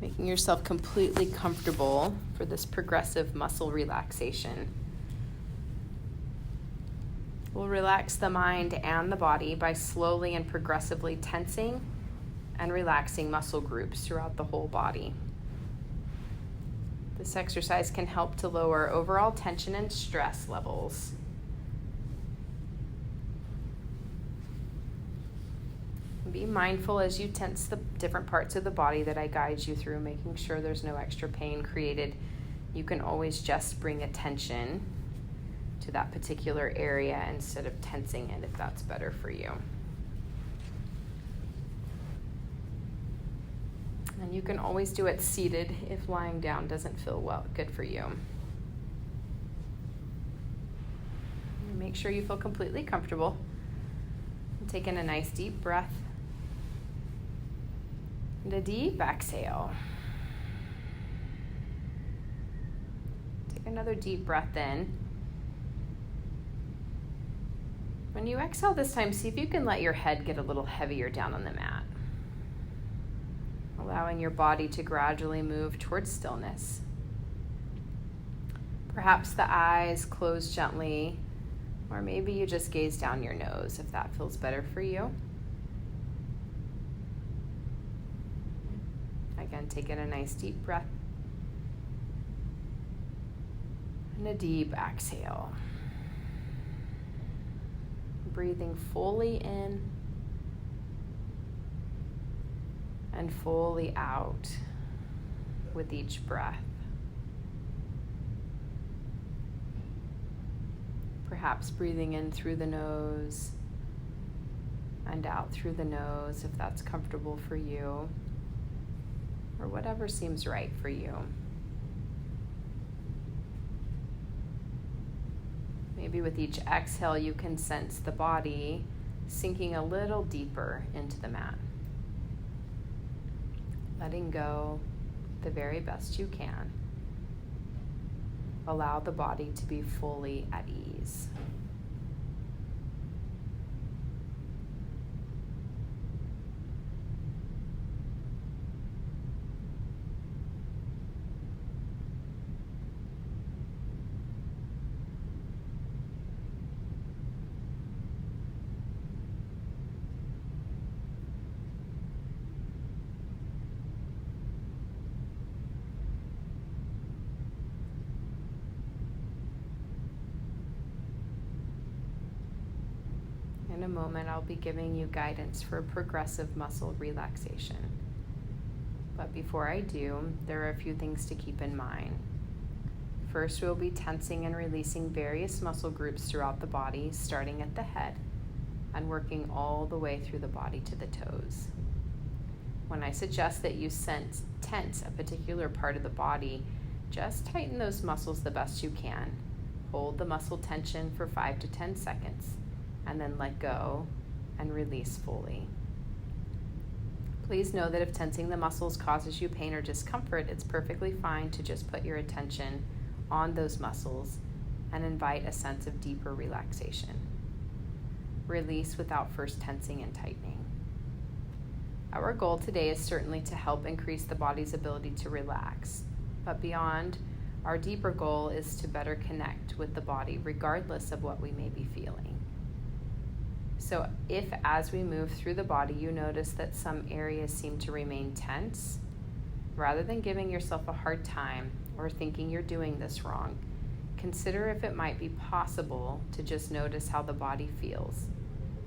Making yourself completely comfortable for this progressive muscle relaxation. We'll relax the mind and the body by slowly and progressively tensing and relaxing muscle groups throughout the whole body. This exercise can help to lower overall tension and stress levels. Be mindful as you tense the different parts of the body that I guide you through, making sure there's no extra pain created. You can always just bring attention to that particular area instead of tensing it if that's better for you. And you can always do it seated if lying down doesn't feel good for you. Make sure you feel completely comfortable. And take in a nice deep breath. And a deep exhale. Take another deep breath in. When you exhale this time, see if you can let your head get a little heavier down on the mat, allowing your body to gradually move towards stillness. Perhaps the eyes close gently, or maybe you just gaze down your nose if that feels better for you. Again, take in a nice deep breath and a deep exhale. Breathing fully in and fully out with each breath. Perhaps breathing in through the nose and out through the nose if that's comfortable for you, or whatever seems right for you. Maybe with each exhale, you can sense the body sinking a little deeper into the mat. Letting go the very best you can. Allow the body to be fully at ease. In a moment, I'll be giving you guidance for progressive muscle relaxation. But before I do, there are a few things to keep in mind. First, we'll be tensing and releasing various muscle groups throughout the body, starting at the head and working all the way through the body to the toes. When I suggest that you tense a particular part of the body, just tighten those muscles the best you can. Hold the muscle tension for 5 to 10 seconds. And then let go and release fully. Please know that if tensing the muscles causes you pain or discomfort, it's perfectly fine to just put your attention on those muscles and invite a sense of deeper relaxation. Release without first tensing and tightening. Our goal today is certainly to help increase the body's ability to relax, but beyond, our deeper goal is to better connect with the body regardless of what we may be feeling. So if as we move through the body you notice that some areas seem to remain tense, rather than giving yourself a hard time or thinking you're doing this wrong, consider if it might be possible to just notice how the body feels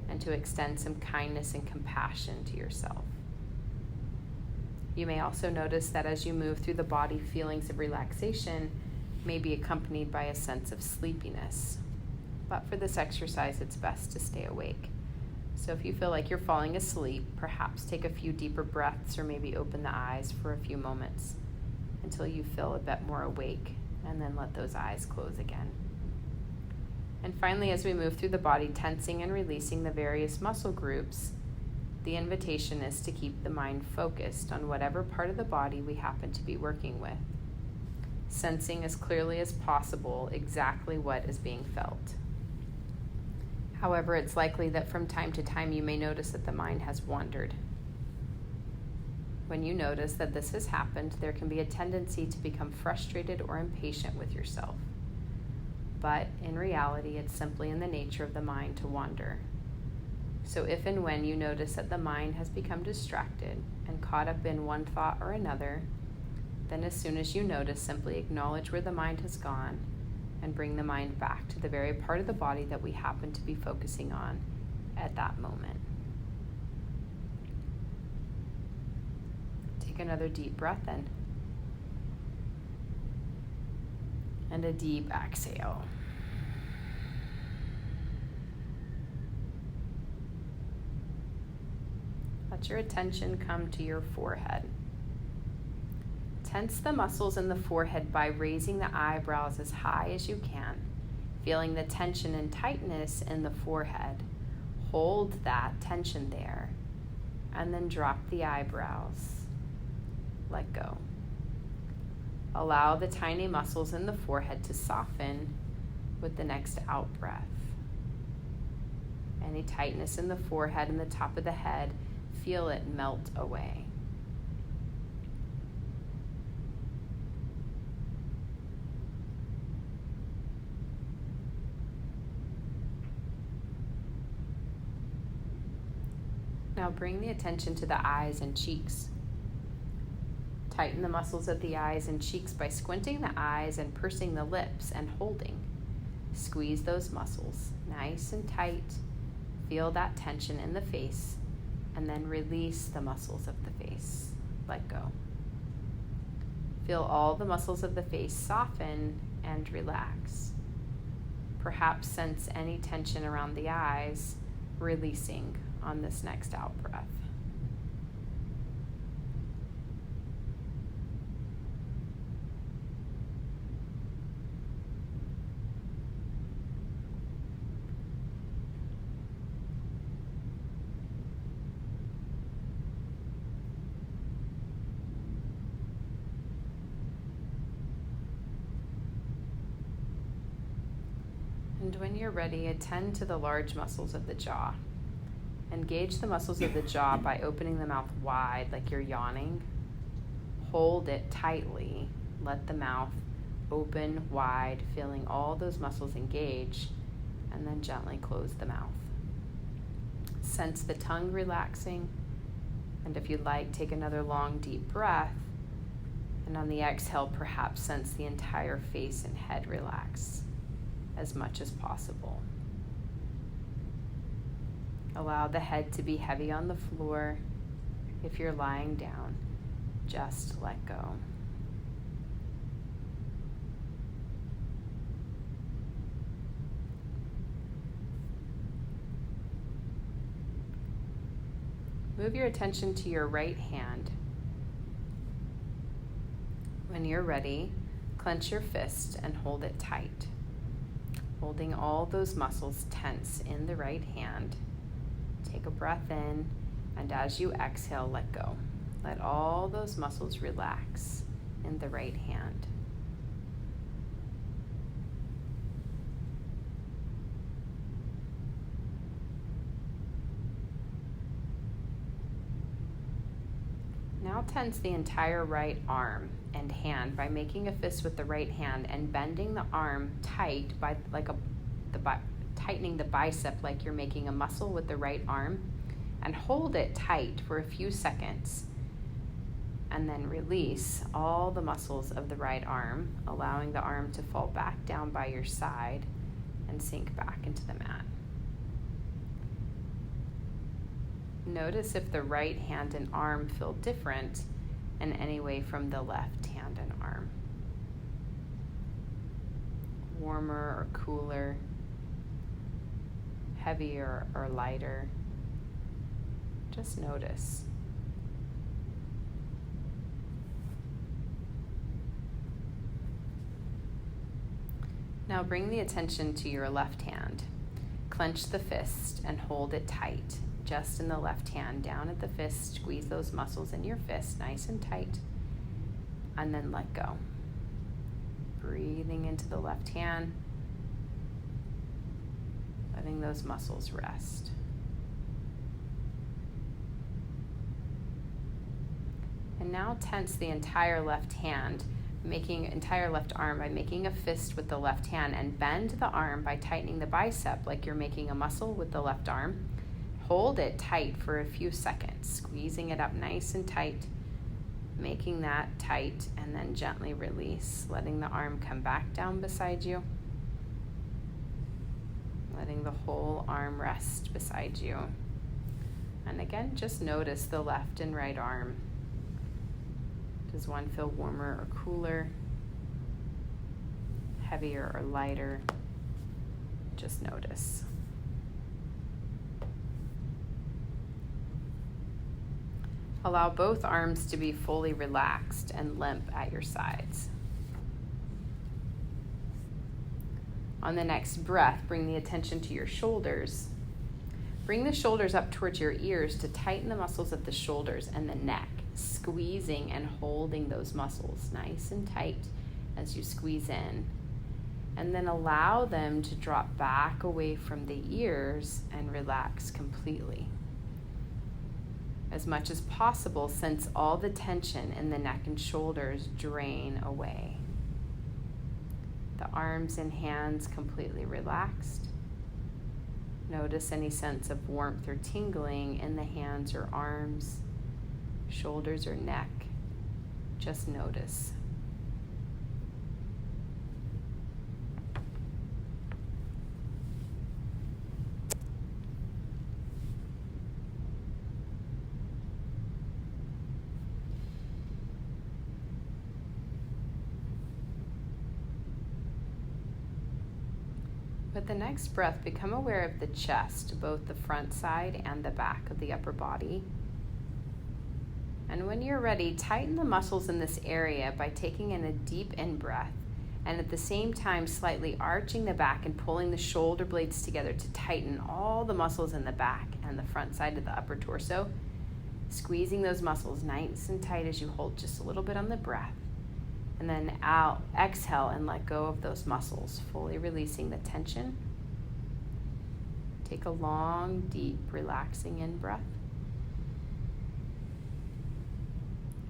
and to extend some kindness and compassion to yourself. You may also notice that as you move through the body, feelings of relaxation may be accompanied by a sense of sleepiness. But for this exercise, it's best to stay awake. So if you feel like you're falling asleep, perhaps take a few deeper breaths or maybe open the eyes for a few moments until you feel a bit more awake, and then let those eyes close again. And finally, as we move through the body, tensing and releasing the various muscle groups, the invitation is to keep the mind focused on whatever part of the body we happen to be working with, sensing as clearly as possible exactly what is being felt. However, it's likely that from time to time you may notice that the mind has wandered. When you notice that this has happened, there can be a tendency to become frustrated or impatient with yourself. But in reality, it's simply in the nature of the mind to wander. So if and when you notice that the mind has become distracted and caught up in one thought or another, then as soon as you notice, simply acknowledge where the mind has gone and bring the mind back to the very part of the body that we happen to be focusing on at that moment. Take another deep breath in. And a deep exhale. Let your attention come to your forehead. Tense the muscles in the forehead by raising the eyebrows as high as you can, feeling the tension and tightness in the forehead. Hold that tension there, and then drop the eyebrows. Let go. Allow the tiny muscles in the forehead to soften with the next out breath. Any tightness in the forehead and the top of the head, feel it melt away. Now bring the attention to the eyes and cheeks. Tighten the muscles of the eyes and cheeks by squinting the eyes and pursing the lips and holding. Squeeze those muscles nice and tight. Feel that tension in the face, and then release the muscles of the face. Let go. Feel all the muscles of the face soften and relax. Perhaps sense any tension around the eyes releasing on this next out breath. And when you're ready, attend to the large muscles of the jaw. Engage the muscles of the jaw by opening the mouth wide like you're yawning. Hold it tightly. Let the mouth open wide, feeling all those muscles engage, and then gently close the mouth. Sense the tongue relaxing, and if you'd like, take another long, deep breath, and on the exhale, perhaps sense the entire face and head relax as much as possible. Allow the head to be heavy on the floor. If you're lying down, just let go. Move your attention to your right hand. When you're ready, clench your fist and hold it tight, holding all those muscles tense in the right hand. Take a breath in, and as you exhale, let go. Let all those muscles relax in the right hand. Now tense the entire right arm and hand by making a fist with the right hand and bending the arm tight by tightening the bicep like you're making a muscle with the right arm, and hold it tight for a few seconds, and then release all the muscles of the right arm, allowing the arm to fall back down by your side and sink back into the mat. Notice if the right hand and arm feel different in any way from the left hand and arm. Warmer or cooler, heavier or lighter. Just notice. Now bring the attention to your left hand. Clench the fist and hold it tight, just in the left hand, down at the fist. Squeeze those muscles in your fist nice and tight, and then let go. Breathing into the left hand, letting those muscles rest. And now tense the entire left hand, entire left arm by making a fist with the left hand, and bend the arm by tightening the bicep like you're making a muscle with the left arm. Hold it tight for a few seconds, squeezing it up nice and tight, making that tight, and then gently release, letting the arm come back down beside you, letting the whole arm rest beside you. And again, just notice the left and right arm. Does one feel warmer or cooler, heavier or lighter? Just notice. Allow both arms to be fully relaxed and limp at your sides. On the next breath, bring the attention to your shoulders. Bring the shoulders up towards your ears to tighten the muscles of the shoulders and the neck, squeezing and holding those muscles nice and tight as you squeeze in. And then allow them to drop back away from the ears and relax completely. As much as possible, sense all the tension in the neck and shoulders drain away. The arms and hands completely relaxed. Notice any sense of warmth or tingling in the hands or arms, shoulders or neck. Just notice. With the next breath, become aware of the chest, both the front side and the back of the upper body. And when you're ready, tighten the muscles in this area by taking in a deep in-breath, and at the same time slightly arching the back and pulling the shoulder blades together to tighten all the muscles in the back and the front side of the upper torso, squeezing those muscles nice and tight as you hold just a little bit on the breath. And then out, exhale and let go of those muscles, fully releasing the tension. Take a long, deep, relaxing in-breath.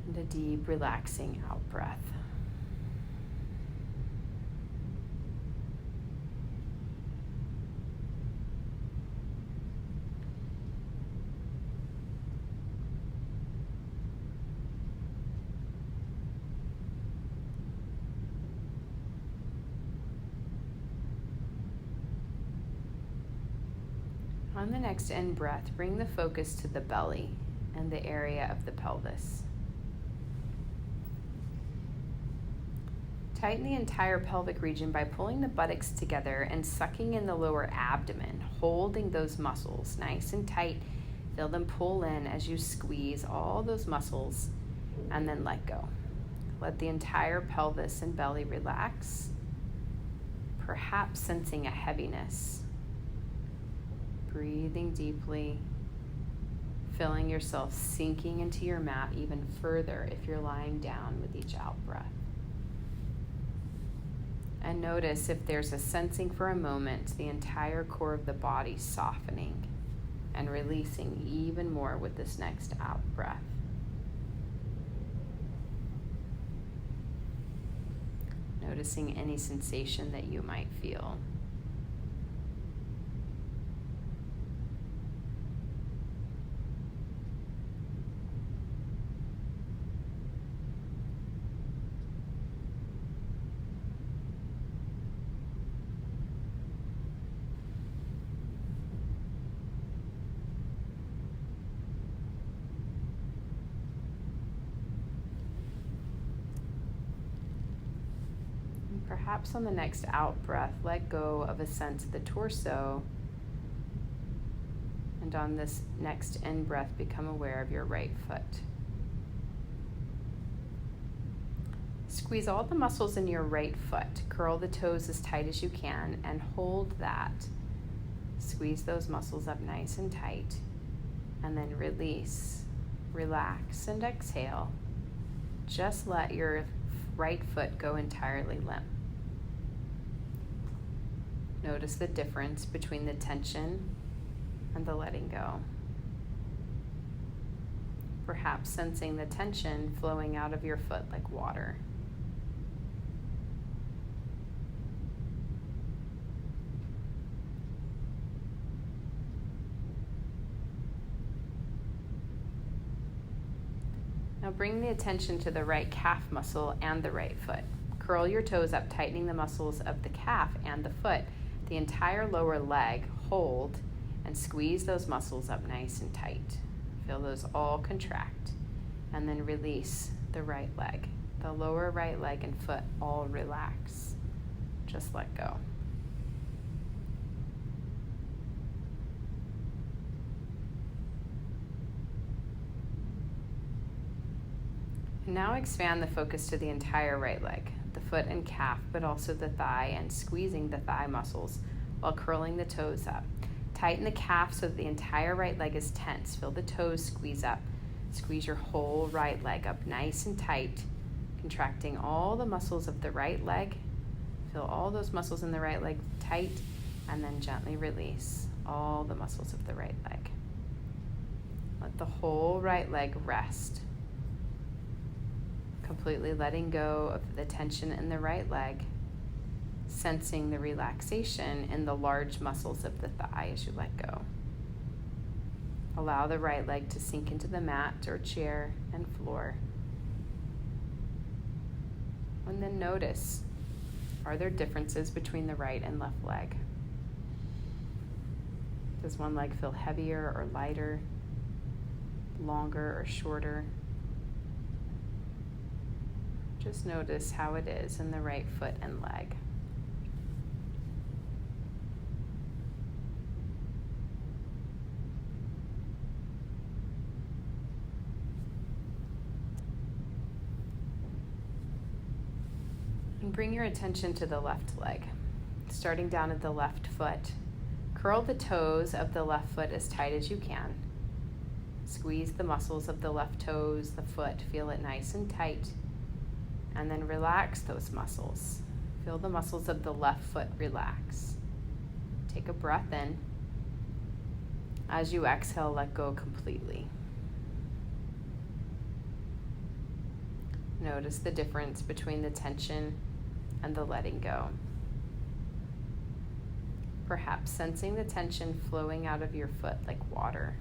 And a deep, relaxing out-breath. On the next in-breath, bring the focus to the belly and the area of the pelvis. Tighten the entire pelvic region by pulling the buttocks together and sucking in the lower abdomen, holding those muscles nice and tight. Feel them pull in as you squeeze all those muscles and then let go. Let the entire pelvis and belly relax, perhaps sensing a heaviness. Breathing deeply, feeling yourself sinking into your mat even further if you're lying down with each out breath. And notice if there's a sensing for a moment, the entire core of the body softening and releasing even more with this next out breath. Noticing any sensation that you might feel. Perhaps on the next out breath, let go of a sense of the torso. And on this next in breath, become aware of your right foot. Squeeze all the muscles in your right foot. Curl the toes as tight as you can and hold that. Squeeze those muscles up nice and tight. And then release, relax, and exhale. Just let your right foot go entirely limp. Notice the difference between the tension and the letting go. perhaps sensing the tension flowing out of your foot like water. Now bring the attention to the right calf muscle and the right foot. Curl your toes up, tightening the muscles of the calf and the foot. The entire lower leg, hold, and squeeze those muscles up nice and tight. Feel those all contract. And then release the right leg. The lower right leg and foot all relax. Just let go. Now expand the focus to the entire right leg, the foot and calf, but also the thigh, and squeezing the thigh muscles while curling the toes up. Tighten the calf so that the entire right leg is tense. Feel the toes squeeze up. Squeeze your whole right leg up nice and tight, contracting all the muscles of the right leg. Feel all those muscles in the right leg tight, and then gently release all the muscles of the right leg. Let the whole right leg rest. Completely letting go of the tension in the right leg, sensing the relaxation in the large muscles of the thigh as you let go. Allow the right leg to sink into the mat or chair and floor. And then notice, are there differences between the right and left leg? Does one leg feel heavier or lighter, longer or shorter? Just notice how it is in the right foot and leg. And bring your attention to the left leg, starting down at the left foot. Curl the toes of the left foot as tight as you can. Squeeze the muscles of the left toes, the foot, feel it nice and tight. And then relax those muscles. Feel the muscles of the left foot relax. Take a breath in. As you exhale, let go completely. Notice the difference between the tension and the letting go. Perhaps sensing the tension flowing out of your foot like water.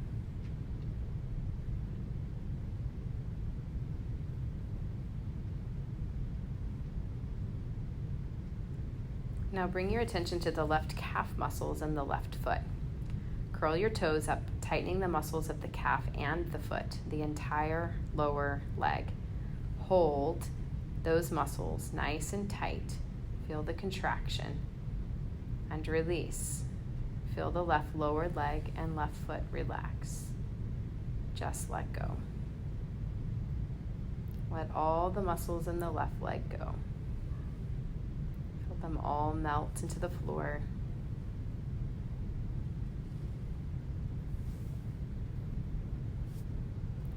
Now bring your attention to the left calf muscles and the left foot. Curl your toes up, tightening the muscles of the calf and the foot, the entire lower leg. Hold those muscles nice and tight. Feel the contraction. And release. Feel the left lower leg and left foot relax. Just let go. Let all the muscles in the left leg go. Them all melt into the floor.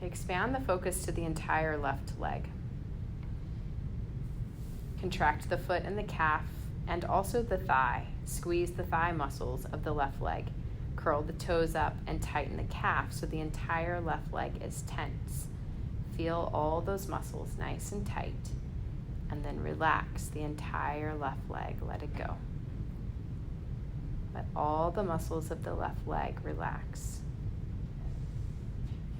Expand the focus to the entire left leg. Contract the foot and the calf and also the thigh. Squeeze the thigh muscles of the left leg. Curl the toes up and tighten the calf so the entire left leg is tense. Feel all those muscles nice and tight. And then relax the entire left leg, let it go. Let all the muscles of the left leg relax.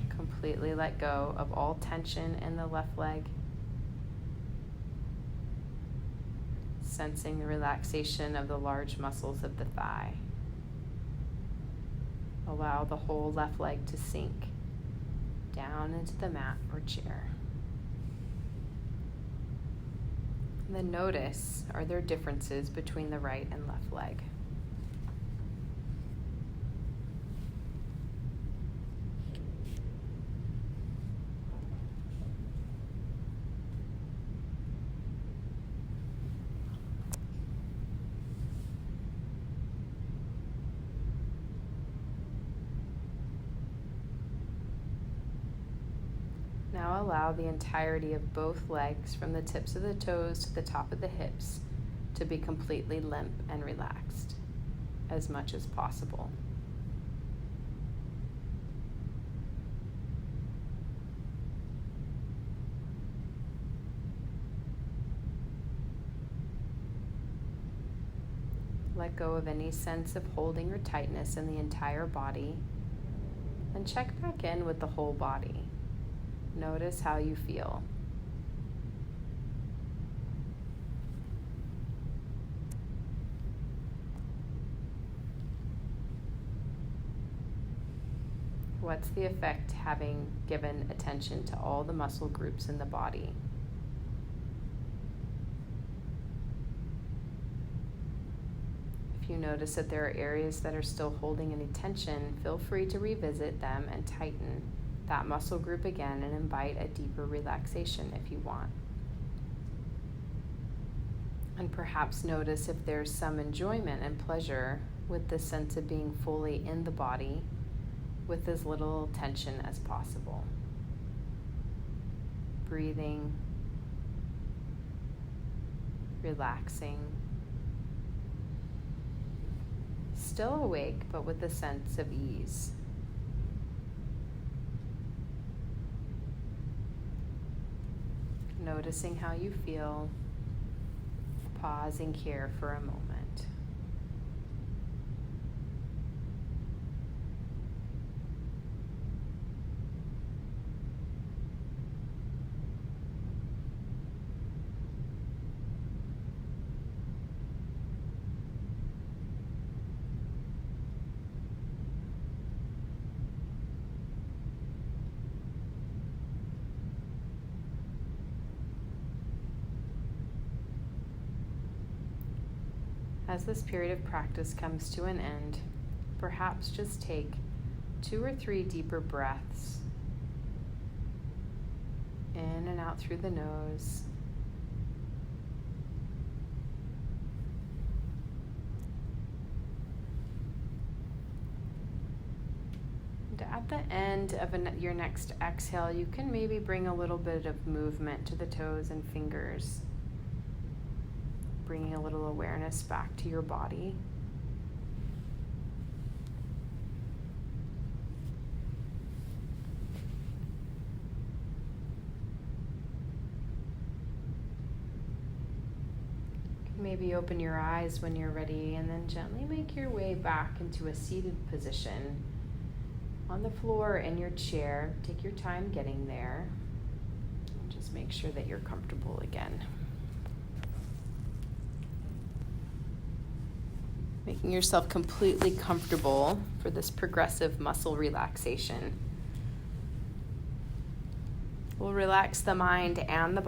Completely let go of all tension in the left leg. Sensing the relaxation of the large muscles of the thigh. Allow the whole left leg to sink down into the mat or chair. And then notice, are there differences between the right and left leg? Now allow the entirety of both legs, from the tips of the toes to the top of the hips, to be completely limp and relaxed as much as possible. Let go of any sense of holding or tightness in the entire body, and check back in with the whole body. Notice how you feel. What's the effect having given attention to all the muscle groups in the body? If you notice that there are areas that are still holding any tension, feel free to revisit them and tighten that muscle group again and invite a deeper relaxation if you want. And perhaps notice if there's some enjoyment and pleasure with the sense of being fully in the body with as little tension as possible. Breathing, relaxing, still awake but with a sense of ease. Noticing how you feel, pausing here for a moment. As this period of practice comes to an end, perhaps just take 2 or 3 deeper breaths in and out through the nose. And at the end of your next exhale, you can maybe bring a little bit of movement to the toes and fingers, bringing a little awareness back to your body. Maybe open your eyes when you're ready, and then gently make your way back into a seated position on the floor in your chair. Take your time getting there. And just make sure that you're comfortable again. Making yourself completely comfortable for this progressive muscle relaxation. We'll relax the mind and the body.